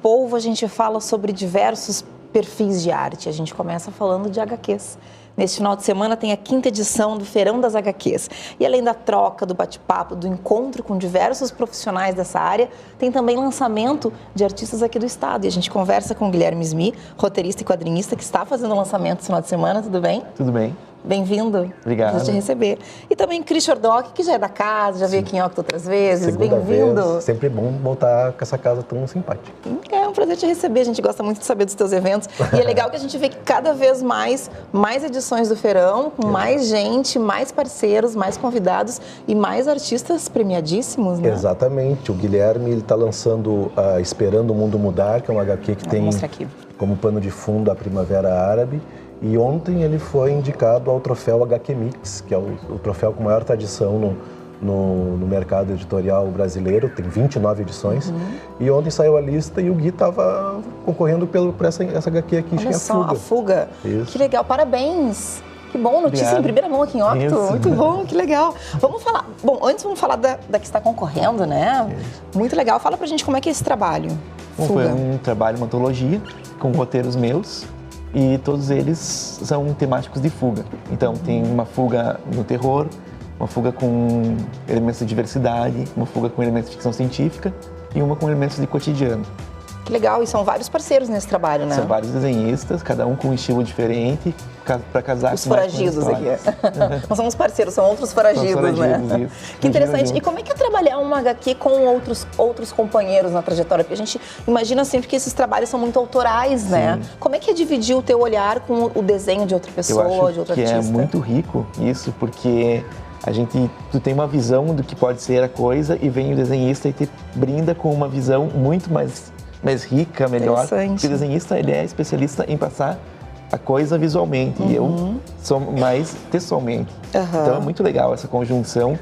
Polvo, a gente fala sobre diversos perfis de arte. A gente começa falando de HQs. Neste final de semana tem a 5ª edição do Feirão das HQs. E além da troca, do bate-papo, do encontro com diversos profissionais dessa área, tem também lançamento de artistas aqui do estado. E a gente conversa com o Guilherme Smi, roteirista e quadrinista, que está fazendo o lançamento esse final de semana. Tudo bem? Tudo bem. Bem-vindo. Obrigado. Prazer te receber. E também Christian Ordock, que já é da casa, já veio aqui em Octo outras vezes. Bem-vindo. Sempre bom voltar com essa casa tão simpática. É um prazer te receber. A gente gosta muito de saber dos teus eventos. E é legal que a gente vê que cada vez mais edições do Feirão, com mais gente, mais parceiros, mais convidados e mais artistas premiadíssimos, né? Exatamente. O Guilherme está lançando Esperando o Mundo Mudar, que é um HQ que tem como pano de fundo a Primavera Árabe. E ontem ele foi indicado ao troféu HQ Mix, que é o troféu com maior tradição no mercado editorial brasileiro, tem 29 edições. E ontem saiu a lista e o Gui estava concorrendo por essa HQ aqui, Olha só, A Fuga. Isso. Que legal, parabéns. Que bom, notícia em primeira mão aqui em Octo. Isso. Muito bom, que legal. Vamos falar, antes vamos falar da que está concorrendo, né? Muito legal. Fala pra gente como é que é esse trabalho. Foi um trabalho, uma antologia, com roteiros meus. E todos eles são temáticos de fuga. Então, tem uma fuga no terror, uma fuga com elementos de diversidade, uma fuga com elementos de ficção científica e uma com elementos de cotidiano. Que legal, e são vários parceiros nesse trabalho, né? São vários desenhistas, cada um com um estilo diferente, para casar os com mais foragidos com aqui. Não são os parceiros, são outros foragidos, né? Isso. Que interessante. E como é que é trabalhar uma HQ com outros companheiros na trajetória? Porque a gente imagina sempre que esses trabalhos são muito autorais, né? Como é que é dividir o teu olhar com o desenho de outra pessoa, de outro artista? Eu acho que é muito rico isso, porque tu tem uma visão do que pode ser a coisa e vem o desenhista e te brinda com uma visão muito mais rica, melhor. Porque o desenhista, ele é especialista em passar a coisa visualmente e eu sou mais textualmente. Então é muito legal essa conjunção,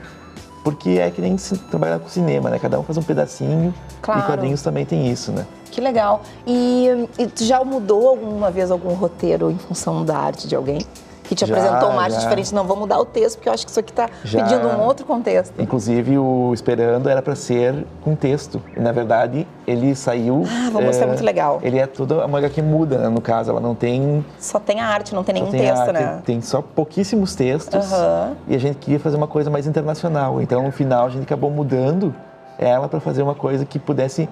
porque é que nem trabalhar com cinema, né? Cada um faz um pedacinho e quadrinhos também tem isso, né? Que legal. E tu já mudou alguma vez algum roteiro em função da arte de alguém? Que te apresentou uma arte diferente? Não, vou mudar o texto, porque eu acho que isso aqui está pedindo um outro contexto. Inclusive, o Esperando era para ser com texto. E, na verdade, ele saiu... Vamos, é muito legal. Ele é toda uma HQ muda, né? No caso, ela não tem... Só tem a arte, não tem nenhum texto, né? Tem só pouquíssimos textos. E a gente queria fazer uma coisa mais internacional. Então, no final, a gente acabou mudando ela para fazer uma coisa que pudesse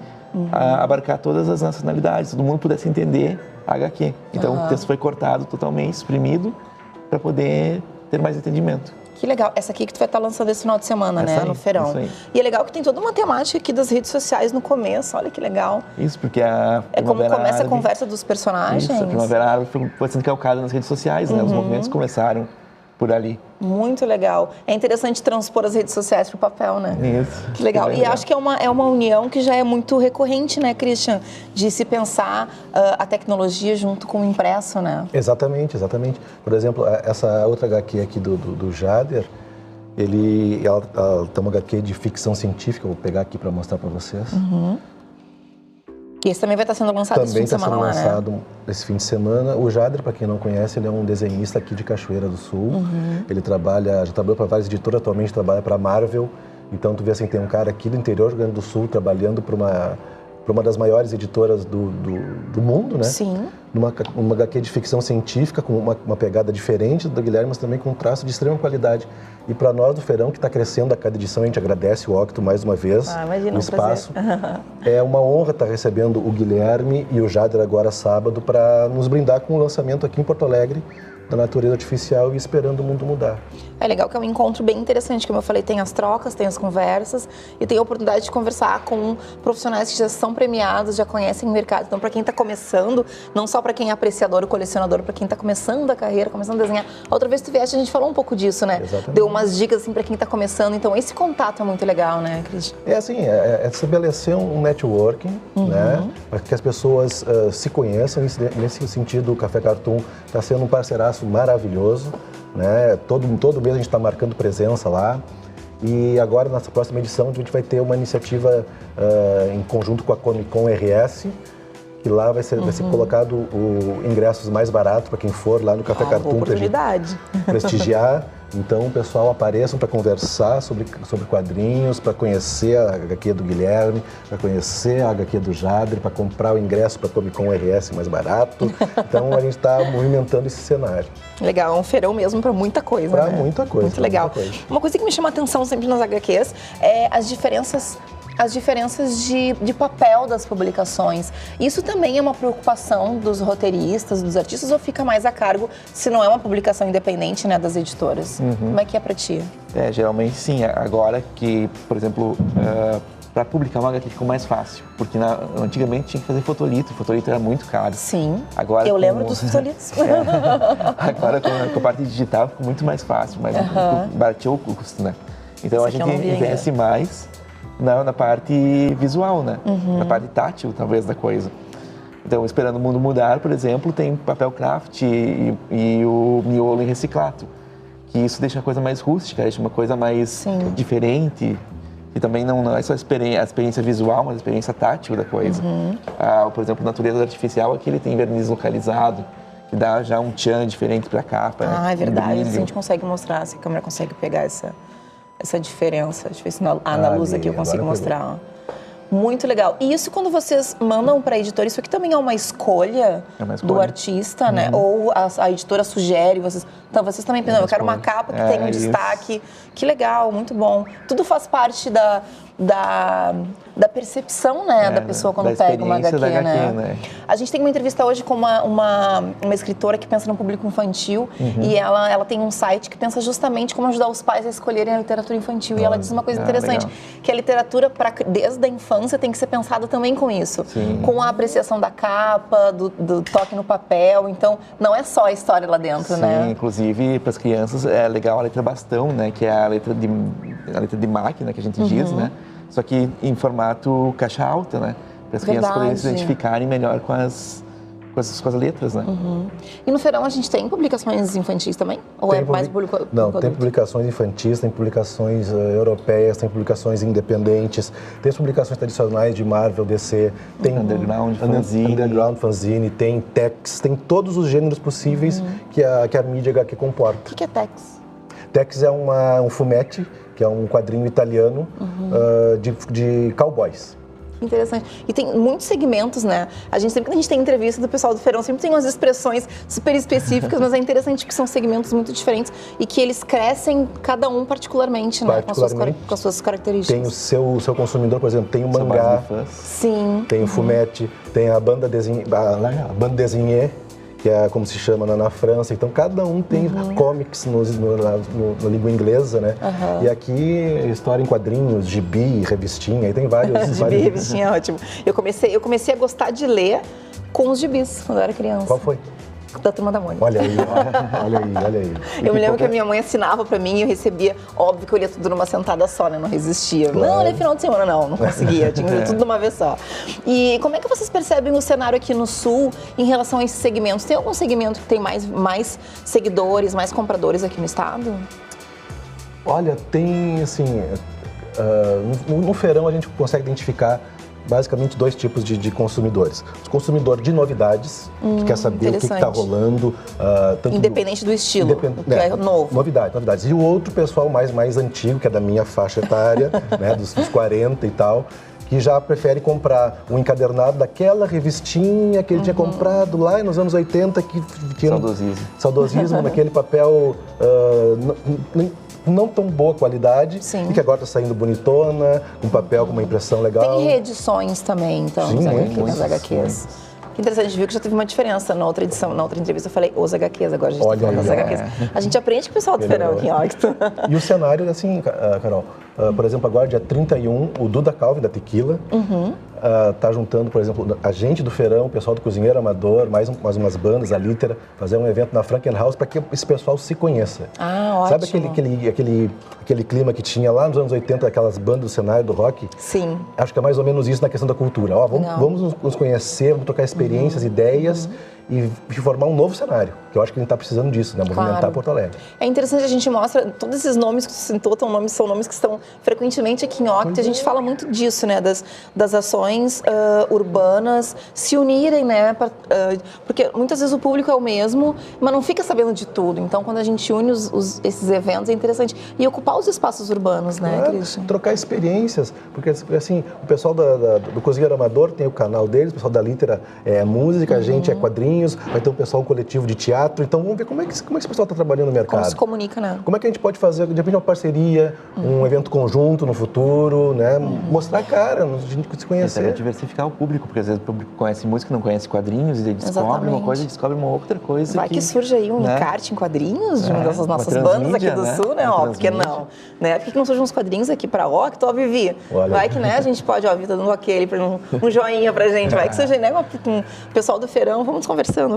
abarcar todas as nacionalidades, todo mundo pudesse entender a HQ. Então, o texto foi cortado totalmente, exprimido, para poder ter mais entendimento. Que legal. Essa aqui que tu vai estar lançando esse final de semana, né? No Feirão. Isso aí. E é legal que tem toda uma temática aqui das redes sociais no começo. Olha que legal. Isso, porque a É como começa a conversa dos personagens. Isso, a Primavera Árabe foi sendo calcada nas redes sociais, né? Os movimentos começaram por ali. Muito legal. É interessante transpor as redes sociais para o papel, né? Isso. Que legal. E acho que é uma união que já é muito recorrente, né, Christian? De se pensar a tecnologia junto com o impresso, né? Exatamente. Por exemplo, essa outra HQ aqui do Jader, ela tem uma HQ de ficção científica, vou pegar aqui para mostrar para vocês. E esse também vai estar sendo lançado esse fim de semana lá, né? Também está sendo lançado esse fim de semana. O Jader, para quem não conhece, ele é um desenhista aqui de Cachoeira do Sul. Ele já trabalhou para várias editoras, atualmente trabalha para a Marvel. Então, tu vê assim, tem um cara aqui do interior do Rio Grande do Sul trabalhando para uma das maiores editoras do mundo, né? Sim. Uma HQ de ficção científica, com uma pegada diferente do Guilherme, mas também com um traço de extrema qualidade. E para nós do Feirão, que está crescendo a cada edição, a gente agradece o Octo mais uma vez, o espaço. É uma honra estar recebendo o Guilherme e o Jader agora sábado para nos brindar com o lançamento aqui em Porto Alegre da Natureza Artificial e Esperando o Mundo Mudar. É legal que é um encontro bem interessante, como eu falei, tem as trocas, tem as conversas e tem a oportunidade de conversar com profissionais que já são premiados, já conhecem o mercado. Então, para quem está começando, não só para quem é apreciador ou colecionador, para quem está começando a carreira, começando a desenhar. A outra vez que tu vieste, a gente falou um pouco disso, né? Exatamente. Deu umas dicas assim, para quem está começando. Então, esse contato é muito legal, né, Cristian? É assim, é estabelecer um networking, né? Para que as pessoas se conheçam. Nesse sentido, o Café Cartoon está sendo um parceiraço maravilhoso, né? Todo mês a gente está marcando presença lá. E agora, nessa próxima edição, a gente vai ter uma iniciativa em conjunto com a Comic Con RS, que lá vai ser colocado ingressos mais baratos para quem for lá no Café Cartoon prestigiar. Então, o pessoal apareçam para conversar sobre quadrinhos, para conhecer a HQ do Guilherme, para conhecer a HQ do Jadre, para comprar o ingresso para Comic Con RS mais barato. Então, a gente está movimentando esse cenário. Legal, é um feirão mesmo para muita coisa, Para muita coisa. Muito legal. Muita coisa. Uma coisa que me chama a atenção sempre nas HQs é as diferenças de papel das publicações. Isso também é uma preocupação dos roteiristas, dos artistas, ou fica mais a cargo se não é uma publicação independente, né, das editoras? Como é que é para ti? Geralmente sim. Agora que, por exemplo, para publicar uma HQ ficou mais fácil, porque antigamente tinha que fazer fotolito, o fotolito era muito caro. Sim, agora, eu lembro dos fotolitos. Agora com a parte digital ficou muito mais fácil, mas barateou o custo, né? Então a gente investe mais na parte visual, né? Na parte tátil, talvez, da coisa. Então, Esperando o Mundo Mudar, por exemplo, tem papel craft e o miolo em reciclado, que isso deixa a coisa mais rústica, deixa uma coisa mais diferente, e também não é só a experiência visual, mas a experiência tátil da coisa. Por exemplo, Natureza Artificial, aqui ele tem verniz localizado, que dá já um tchan diferente para a capa. É verdade, a gente consegue mostrar, se a câmera consegue pegar essa diferença. Deixa eu ver se na luz aqui eu consigo mostrar. Muito legal. E isso quando vocês mandam para a editora, isso aqui também é uma escolha do artista, né? Ou a editora sugere, então vocês também pensam, eu quero uma capa que tenha um destaque. Que legal, muito bom. Tudo faz parte da percepção, né, da pessoa quando pega uma HQ, né? A gente tem uma entrevista hoje com uma escritora que pensa no público infantil e ela tem um site que pensa justamente como ajudar os pais a escolherem a literatura infantil. E ela diz uma coisa interessante, que a literatura, desde a infância, tem que ser pensada também com isso. Com a apreciação da capa, do toque no papel. Então, não é só a história lá dentro, né? Inclusive, para as crianças, é legal a letra bastão, né? Que é a letra de máquina, que a gente diz, né? Só que em formato caixa alta, né? Para as crianças poderem se identificarem melhor com as letras, né? E no feirão a gente tem publicações infantis também? Ou é mais público? Não, tem publicações infantis, tem publicações europeias, tem publicações independentes, tem as publicações tradicionais de Marvel, DC, tem Underground fanzine, tem Tex, tem todos os gêneros possíveis que a mídia HQ comporta. O que é Tex? Tex é um fumete, que é um quadrinho italiano de cowboys. Interessante. E tem muitos segmentos, né? Sempre que a gente tem entrevista do pessoal do feirão, sempre tem umas expressões super específicas, mas é interessante que são segmentos muito diferentes e que eles crescem, cada um particularmente, né? Com as suas características. Tem o seu consumidor, por exemplo, tem o mangá, tem o fumete, tem a banda desenhê, que é como se chama na França. Então, cada um tem comics na língua inglesa, né? E aqui, história em quadrinhos, gibi, revistinha, aí tem vários... Gibi, revistinha é ótimo. Eu comecei a gostar de ler com os gibis, quando eu era criança. Qual foi? Da Turma da Mônica. Olha aí. Eu me lembro que a minha mãe assinava pra mim e eu recebia, óbvio que eu lia tudo numa sentada só, né? Não resistia. Claro. Não, final de semana não conseguia, tinha que ler tudo de uma vez só. E como é que vocês percebem o cenário aqui no Sul em relação a esses segmentos? Tem algum segmento que tem mais seguidores, mais compradores aqui no estado? Olha, tem, assim, no feirão a gente consegue identificar basicamente dois tipos de consumidores. O consumidor de novidades, que quer saber o que está rolando. Independente do estilo, que é novo. Novidades. E o outro pessoal mais antigo, que é da minha faixa etária, né, dos 40 e tal, que já prefere comprar um encadernado daquela revistinha que ele tinha comprado lá nos anos 80, que saudosismo, naquele papel não tão boa qualidade, e que agora está saindo bonitona, com papel, com uma impressão legal. Tem reedições também, então, nas HQs. Que interessante, a gente viu que já teve uma diferença na outra edição, na outra entrevista eu falei os HQs, agora a gente está falando das HQs. A gente aprende com o pessoal do feirão aqui, ó. E o cenário, assim, Carol, por exemplo, agora dia 31, o Duda Calvi, da Tequila, tá juntando, por exemplo, a gente do feirão, o pessoal do Cozinheiro Amador, mais umas bandas, a Lítera, fazer um evento na Frankenhaus para que esse pessoal se conheça. Ótimo. Sabe aquele clima que tinha lá nos anos 80, aquelas bandas do cenário do rock? Sim. Acho que é mais ou menos isso na questão da cultura. Vamos nos conhecer, vamos trocar experiências, ideias e formar um novo cenário, que eu acho que a gente está precisando disso, né? Movimentar Porto Alegre. É interessante, a gente mostra, todos esses nomes que você citou, são nomes que estão frequentemente aqui em Octa, a gente fala muito disso, né? Das ações urbanas se unirem, né? Porque muitas vezes o público é o mesmo, mas não fica sabendo de tudo. Então, quando a gente une esses eventos, é interessante. E ocupar os espaços urbanos, né, Christian? Trocar experiências, porque assim, o pessoal do Cozinheiro Amador tem o canal deles, o pessoal da Litera é música, a gente é quadrinhos, vai ter um pessoal coletivo de teatro, então vamos ver como é que esse pessoal está trabalhando no mercado. Como se comunica, né? Como é que a gente pode fazer, de repente, uma parceria, um evento conjunto no futuro, né? Mostrar a cara, a gente se conhecer. Diversificar o público, porque às vezes o público conhece música, não conhece quadrinhos, e descobre uma coisa e descobre uma outra coisa. Vai que surge aí um encarte em quadrinhos de uma dessas nossas bandas aqui do Sul, né? Ó, porque não? Né? Por que não surgem uns quadrinhos aqui pra Octa, ó, Vivi? Olha. Vai que, né, a gente pode, ó, a Vivi tá dando aquele, um joinha pra gente, vai que surge, né, com o pessoal do Feirão, vamos conversando.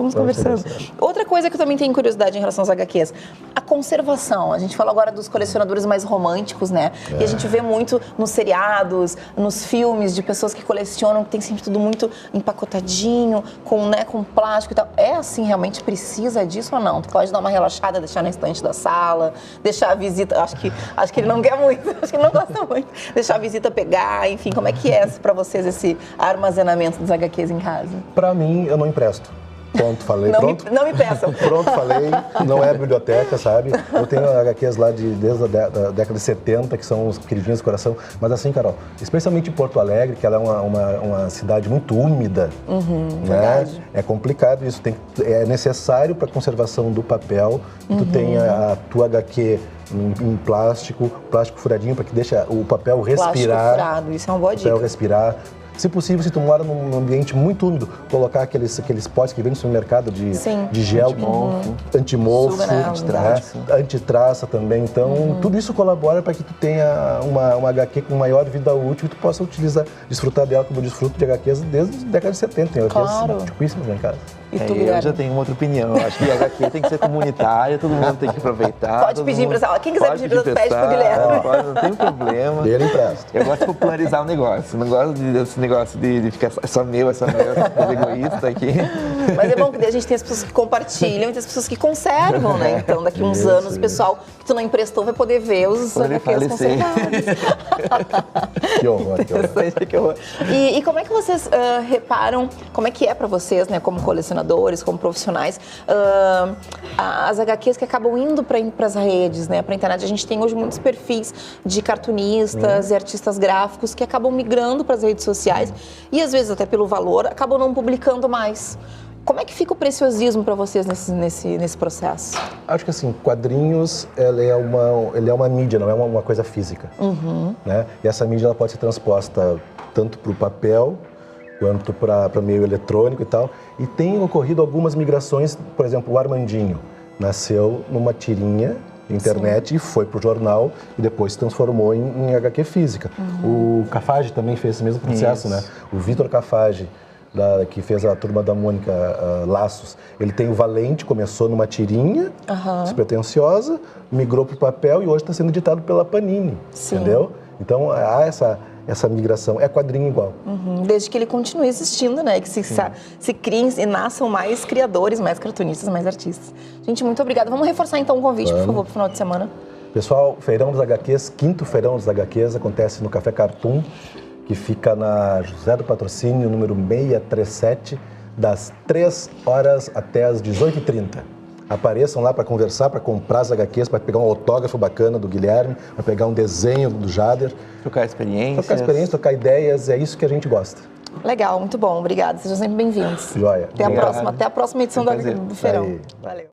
Outra coisa que eu também tenho curiosidade em relação às HQs, a conservação. A gente fala agora dos colecionadores mais românticos, né? E a gente vê muito nos seriados, nos filmes, de pessoas que colecionam, que tem sempre tudo muito empacotadinho, com plástico e tal. É assim, realmente precisa disso ou não? Tu pode dar uma relaxada, deixar na estante da sala, deixar a visita, acho que ele não quer muito, acho que ele não gosta muito, deixar a visita pegar, enfim, como é que é pra vocês esse armazenamento dos HQs em casa? Pra mim, eu não empresto. Pronto, falei. Não me peçam. Pronto, falei. Não é biblioteca, sabe? Eu tenho HQs lá desde a década de 70, que são os queridinhos do coração. Mas assim, Carol, especialmente em Porto Alegre, que ela é uma cidade muito úmida, né? Verdade. É complicado isso. É necessário para a conservação do papel que tu tenha a tua HQ em plástico furadinho, para que deixe o papel respirar. Plástico furado, isso é uma boa dica. O papel respirar. Se possível, se tu mora num ambiente muito úmido, colocar aqueles potes que vem no supermercado de gel, antimofo, antitraça também. Então, tudo isso colabora para que tu tenha uma HQ com maior vida útil e tu possa desfrutar dela como eu desfruto de HQs desde a década de 70. Tem HQs antiquíssimas lá em casa. Eu já tenho uma outra opinião. Eu acho que a HQ tem que ser comunitária, todo mundo tem que aproveitar. Pode pedir emprestado. Quem quiser pedir emprestado, pede pro Guilherme. Não tem problema. Ele empresta. Eu gosto de popularizar o negócio. Não gosto desse negócio de ficar só meu, essa coisa egoísta aqui. Mas é bom que a gente tem as pessoas que compartilham e tem as pessoas que conservam, né? Então, daqui uns anos, o pessoal que tu não emprestou vai poder ver os HQs conservados. Que horror, que horror. E como é que vocês reparam, como é que é pra vocês, né, como colecionadores, como profissionais, as HQs que acabam indo para as redes, né, para a internet? A gente tem hoje muitos perfis de cartunistas e artistas gráficos que acabam migrando para as redes sociais e, às vezes, até pelo valor, acabam não publicando mais. Como é que fica o preciosismo para vocês nesse processo? Acho que assim, quadrinhos, ele é uma mídia, não é uma coisa física. Né? E essa mídia ela pode ser transposta tanto para o papel quanto para meio eletrônico e tal. E tem ocorrido algumas migrações, por exemplo, o Armandinho nasceu numa tirinha internet e foi pro jornal e depois se transformou em HQ física. O Cafage também fez esse mesmo processo, né? O Vitor Cafage, que fez a Turma da Mônica Laços, ele tem o Valente, começou numa tirinha despretensiosa, migrou pro papel e hoje está sendo editado pela Panini, entendeu? Então há essa migração, é quadrinho igual. Desde que ele continue existindo, né? Que se criem e nasçam mais criadores, mais cartunistas, mais artistas. Gente, muito obrigada. Vamos reforçar então o convite, por favor, pro final de semana. Pessoal, Feirão dos HQs, 5º Feirão dos HQs, acontece no Café Cartoon, que fica na José do Patrocínio, número 637, das 3 horas até as 18h30. Apareçam lá para conversar, para comprar as HQs, para pegar um autógrafo bacana do Guilherme, para pegar um desenho do Jader. Trocar experiências. Trocar ideias, é isso que a gente gosta. Legal, muito bom, obrigada. Sejam sempre bem-vindos. Joia. Até a próxima edição do Feirão. Valeu.